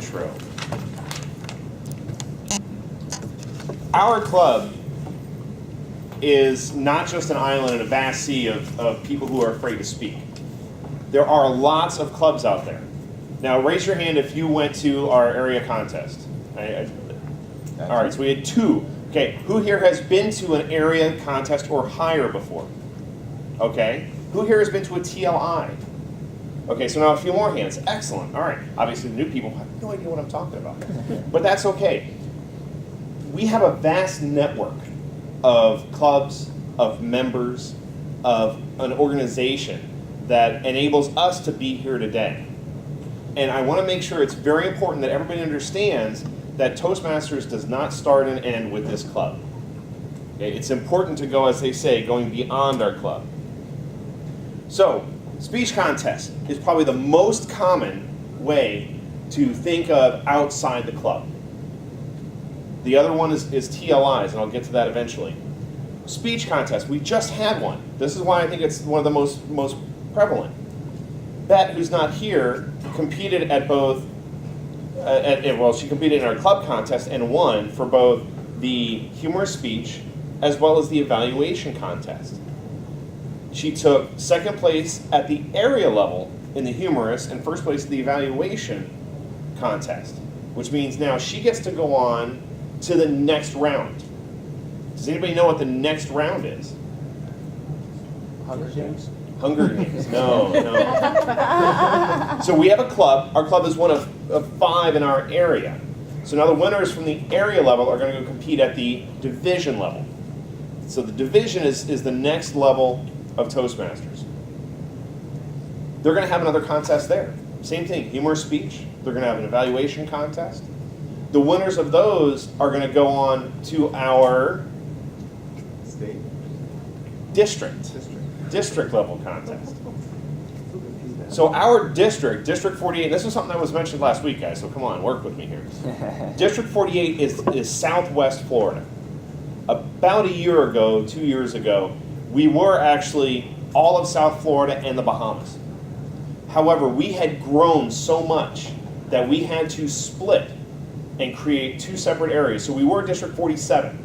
intro. Our club is not just an island in a vast sea of people who are afraid to speak. There are lots of clubs out there. Now, raise your hand if you went to our area contest. All right, so we had 2. Okay, who here has been to an area contest or higher before? Okay, who here has been to a TLI? Okay, so now a few more hands. Excellent. All right, obviously the new people have no idea what I'm talking about, but that's okay. We have a vast network of clubs, of members, of an organization that enables us to be here today. And I want to make sure it's very important that everybody understands that Toastmasters does not start and end with this club. Okay? It's important to go, as they say, going beyond our club. So, speech contest is probably the most common way to think of outside the club. The other one is TLIs, and I'll get to that eventually. Speech contest, we just had one. This is why I think it's one of the most prevalent. Bet, who's not here, competed at both, she competed in our club contest and won for both the humorous speech as well as the evaluation contest. She took 2nd place at the area level in the humorous and 1st place at the evaluation contest, which means now she gets to go on to the next round. Does anybody know what the next round is? Hunger Games? Hunger Games. No. So we have a club. Our club is one of 5 in our area. So now the winners from the area level are going to go compete at the division level. So the division is the next level of Toastmasters. They're going to have another contest there. Same thing, humorous speech. They're going to have an evaluation contest. The winners of those are going to go on to our State. district level contest. So our district, District 48, this is something that was mentioned last week, guys, so come on, work with me here. District 48 is Southwest Florida. About a year ago, 2 years ago, we were actually all of South Florida and the Bahamas. However, we had grown so much that we had to split and create 2 separate areas. So we were District 47.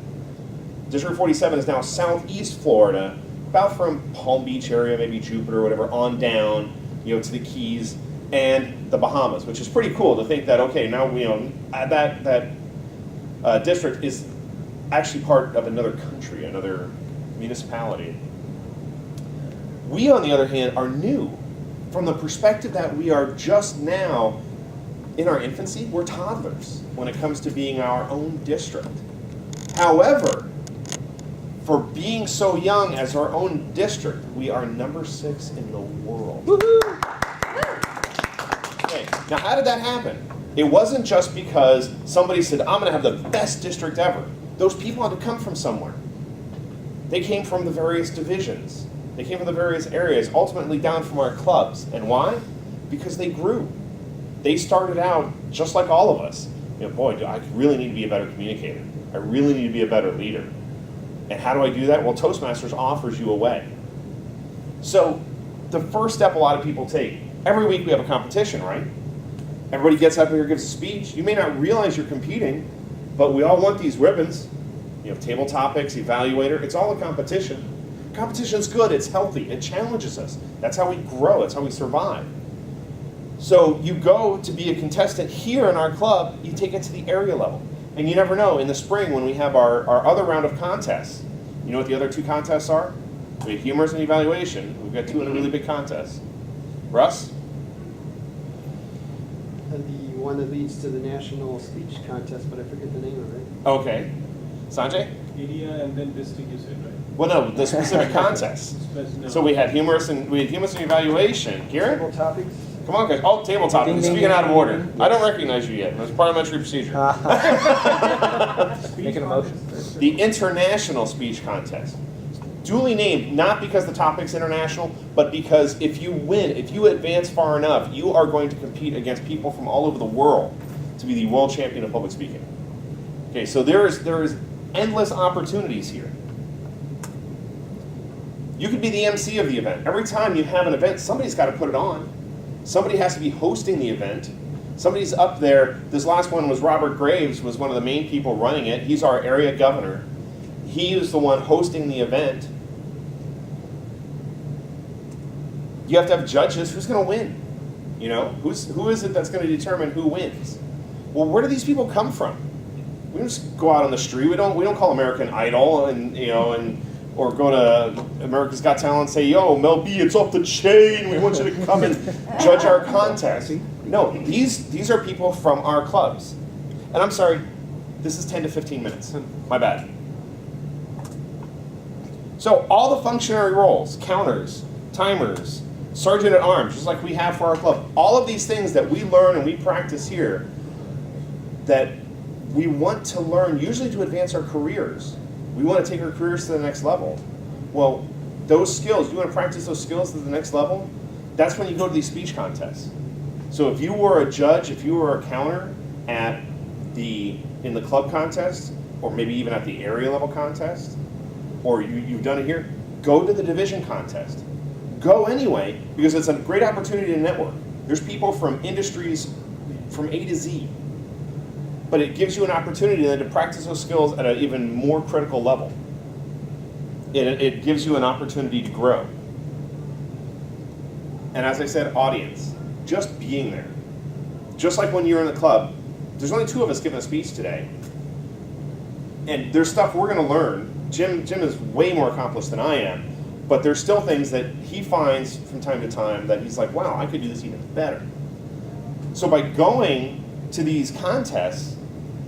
District 47 is now Southeast Florida, about from Palm Beach area, maybe Jupiter or whatever, on down, to the Keys and the Bahamas, which is pretty cool to think that, okay, now that district is actually part of another country, another municipality. We, on the other hand, are new from the perspective that we are just now in our infancy. We're toddlers when it comes to being our own district. However, for being so young as our own district, we are number 6 in the world. Okay, now how did that happen? It wasn't just because somebody said, I'm going to have the best district ever. Those people had to come from somewhere. They came from the various divisions. They came from the various areas, ultimately down from our clubs. And why? Because they grew. They started out just like all of us. Boy, I really need to be a better communicator. I really need to be a better leader. And how do I do that? Well, Toastmasters offers you a way. So the first step a lot of people take, every week we have a competition, right? Everybody gets up here and gives a speech. You may not realize you're competing, but we all want these ribbons. Table topics, evaluator, it's all a competition. Competition's good, it's healthy, it challenges us. That's how we grow, that's how we survive. So you go to be a contestant here in our club, you take it to the area level. And you never know, in the spring when we have our other round of contests, you know what the other 2 contests are? We have humorous and evaluation. We've got 2 in a really big contest. Russ? The one that leads to the national speech contest, but I forget the name of it. Okay. Sanjay? Area and then district, you said, right? Well, no, the specific contest. So we had humorous and evaluation. Kieran? Table topics? Come on, guys. Oh, table topics. Ding, ding, Speaking out of ding, order. ding, ding. I don't recognize you yet. That's parliamentary procedure. Making a motion. The International Speech Contest. Duly named, not because the topic's international, but because if you win, if you advance far enough, you are going to compete against people from all over the world to be the world champion of public speaking. Okay, so there is endless opportunities here. You could be the MC of the event. Every time you have an event, somebody's got to put it on. Somebody has to be hosting the event. Somebody's up there. This last one was Robert Graves, was one of the main people running it. He's our area governor. He was the one hosting the event. You have to have judges. Who's going to win? You know, who is it that's going to determine who wins? Well, where do these people come from? We don't just go out on the street. We don't call American Idol or go to America's Got Talent and say, "Yo, Mel B, it's off the chain. We want you to come and judge our contest." No, these are people from our clubs. And I'm sorry, this is 10 to 15 minutes. My bad. So all the functionary roles, counters, timers, sergeant at arms, just like we have for our club, all of these things that we learn and we practice here that we want to learn usually to advance our careers. We want to take our careers to the next level. Well, those skills, you want to practice those skills to the next level, that's when you go to these speech contests. So if you were a judge, if you were a counter in the club contest, or maybe even at the area level contest, or you've done it here, go to the division contest. Go anyway, because it's a great opportunity to network. There's people from industries from A to Z. But it gives you an opportunity then to practice those skills at an even more critical level. It gives you an opportunity to grow. And as I said, audience. Just being there. Just like when you're in the club, there's only 2 of us giving a speech today. And there's stuff we're going to learn. Jim is way more accomplished than I am. But there's still things that he finds from time to time that he's like, wow, I could do this even better. So by going to these contests,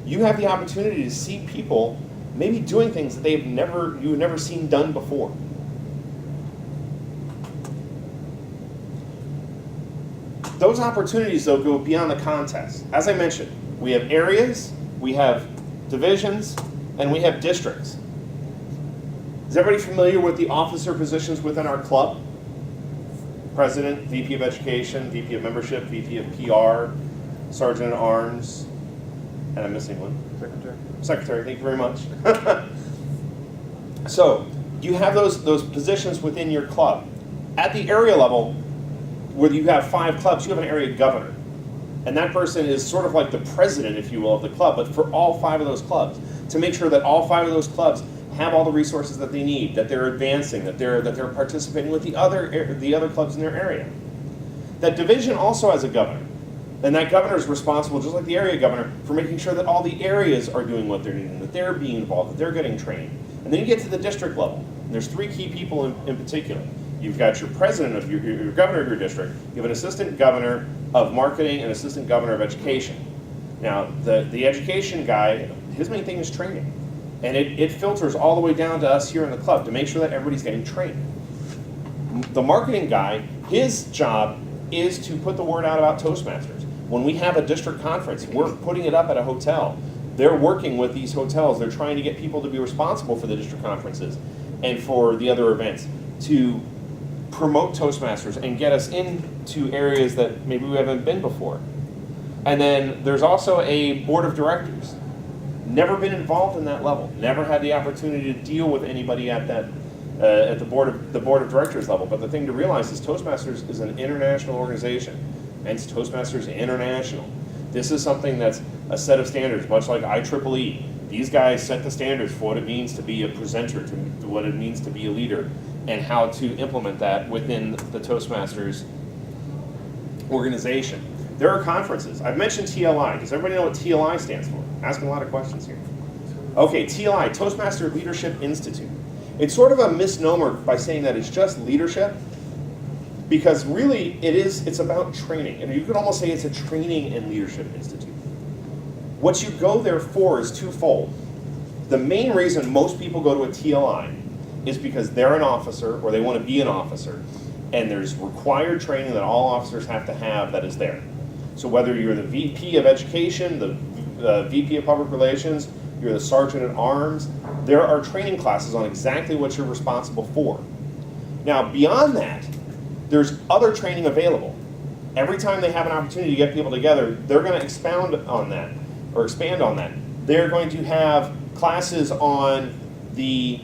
you have the opportunity to see people maybe doing things that you've never seen done before. Those opportunities, though, go beyond the contest. As I mentioned, we have areas, we have divisions, and we have districts. Is everybody familiar with the officer positions within our club? President, VP of Education, VP of Membership, VP of PR, Sergeant at Arms, and I'm missing one. Secretary, thank you very much. So, you have those positions within your club. At the area level, where you have 5 clubs, you have an area governor. And that person is sort of like the president, if you will, of the club, but for all 5 of those clubs, to make sure that all 5 of those clubs have all the resources that they need, that they're advancing, that they're participating with the other clubs in their area. That division also has a governor. And that governor is responsible, just like the area governor, for making sure that all the areas are doing what they're needing, that they're being involved, that they're getting trained. And then you get to the district level. And there's 3 key people in particular. You've got your president of your governor of your district. You have an assistant governor of marketing and assistant governor of education. Now, the education guy, his main thing is training. And it filters all the way down to us here in the club to make sure that everybody's getting trained. The marketing guy, his job is to put the word out about Toastmasters. When we have a district conference, we're putting it up at a hotel. They're working with these hotels. They're trying to get people to be responsible for the district conferences and for the other events to promote Toastmasters and get us into areas that maybe we haven't been before. And then there's also a board of directors. Never been involved in that level. Never had the opportunity to deal with anybody at that at the board of directors level. But the thing to realize is Toastmasters is an international organization. Hence Toastmasters International. This is something that's a set of standards, much like IEEE. These guys set the standards for what it means to be a presenter, to what it means to be a leader, and how to implement that within the Toastmasters organization. There are conferences. I've mentioned TLI. Does everybody know what TLI stands for? Asking a lot of questions here. Okay, TLI, Toastmaster Leadership Institute. It's sort of a misnomer by saying that it's just leadership, because really it's about training. And you could almost say it's a training and leadership institute. What you go there for is twofold. The main reason most people go to a TLI is because they're an officer or they want to be an officer, and there's required training that all officers have to have that is there. So whether you're the VP of Education, the VP of Public Relations, you're the Sergeant at Arms, there are training classes on exactly what you're responsible for. Now, beyond that, there's other training available. Every time they have an opportunity to get people together, they're going to expand on that. They're going to have classes on the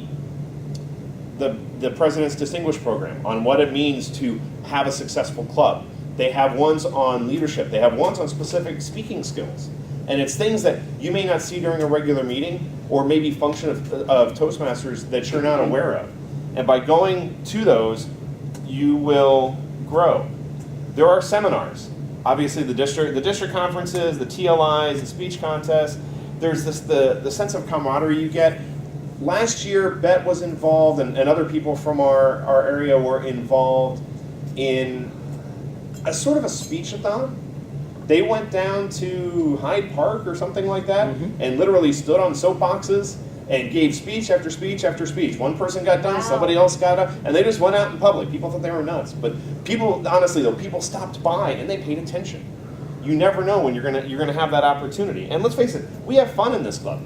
President's Distinguished Program, on what it means to have a successful club. They have ones on leadership. They have ones on specific speaking skills. And it's things that you may not see during a regular meeting or maybe function of Toastmasters that you're not aware of. And by going to those, you will grow. There are seminars. Obviously the district conferences, the TLIs, the speech contests. There's the sense of camaraderie you get. Last year, Bet was involved, and other people from our area were involved in a sort of a speech-a-thon. They went down to Hyde Park or something like that, and literally stood on soapboxes and gave speech after speech after speech. One person got done, somebody else got up, and they just went out in public. People thought they were nuts, but people, honestly though, people stopped by and they paid attention. You never know when you're gonna have that opportunity. And let's face it, we have fun in this club.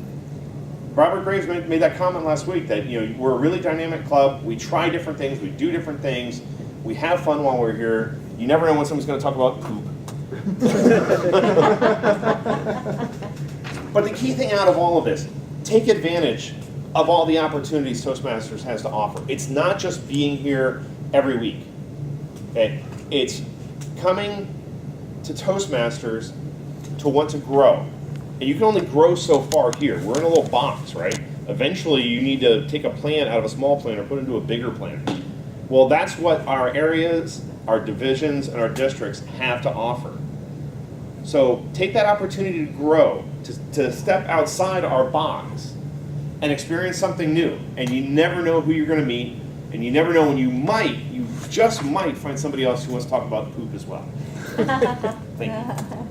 Robert Graves made that comment last week that we're a really dynamic club. We try different things, we do different things, we have fun while we're here. You never know when someone's going to talk about poop. But the key thing out of all of this, take advantage of all the opportunities Toastmasters has to offer. It's not just being here every week. Okay? It's coming to Toastmasters to want to grow. And you can only grow so far here. We're in a little box, right? Eventually you need to take a plan out of a small plan or put it into a bigger plan. Well, that's what our areas, our divisions, and our districts have to offer. So take that opportunity to grow, to step outside our box and experience something new. And you never know who you're going to meet, and you never know when you just might find somebody else who wants to talk about poop as well. Thank you.